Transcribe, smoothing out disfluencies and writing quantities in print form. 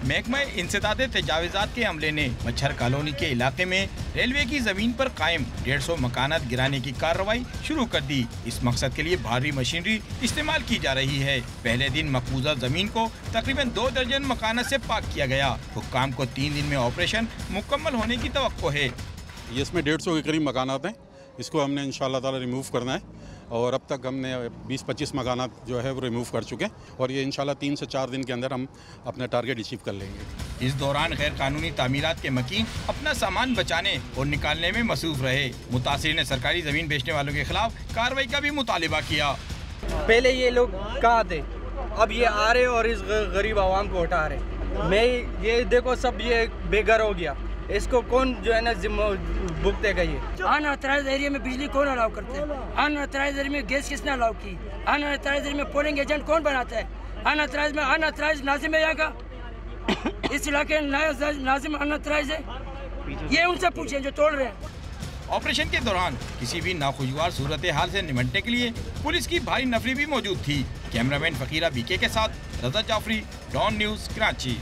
महकमा इंसदाद तजावीज़ात के अमले ने मच्छर कॉलोनी के इलाके में रेलवे की जमीन पर कायम 150 मकानात गिराने की कार्रवाई शुरू कर दी। इस मकसद के लिए भारी मशीनरी इस्तेमाल की जा रही है। पहले दिन मकबूजा जमीन को तकरीबन 2 दर्जन मकानात से पाक किया गया। हुक्काम को 3 दिन में ऑपरेशन मुकम्मल होने की तवक्को है। इसमें 150 के करीब मकानात हैं, इसको हमने इंशाअल्लाह ताला रिमूव करना है और अब तक हमने 20-25 मकानात जो है वो रिमूव कर चुके हैं और ये इंशाअल्लाह 3 से 4 दिन के अंदर हम अपना टारगेट अचीव कर लेंगे। इस दौरान गैर कानूनी तामीरात के मकीन अपना सामान बचाने और निकालने में मसरूफ रहे। मुतासिर ने सरकारी जमीन बेचने वालों के खिलाफ कार्रवाई का भी मुतालिबा किया। पहले ये लोग कहाँ थे, अब ये आ रहे और इस गरीब आवाम को उठा रहे। मैं ये देखो सब ये बेघर हो गया, इसको कौन जो है ना भुगतेगा। ये अनऑथराइज्ड एरिया में बिजली कौन अलाउ करते हैं? अनऑथराइज्ड एरिया में गैस किसने अलाउ की? अनऑथराइज्ड एरिया में पोलिंग एजेंट कौन बनाता है? अनऑथराइज्ड में अनऑथराइज्ड नाजिम है यहाँ का। इस इलाके में नाजिम अनऑथराइज्ड है, ये उनसे पूछें जो तोड़ रहे हैं। ऑपरेशन के दौरान किसी भी नाखुशगवार सूरत हाल से निपटने के लिए पुलिस की भारी नफरी भी मौजूद थी। कैमरामैन फकीरा बीके के साथ रजा जाफरी, डॉन न्यूज़, कराची।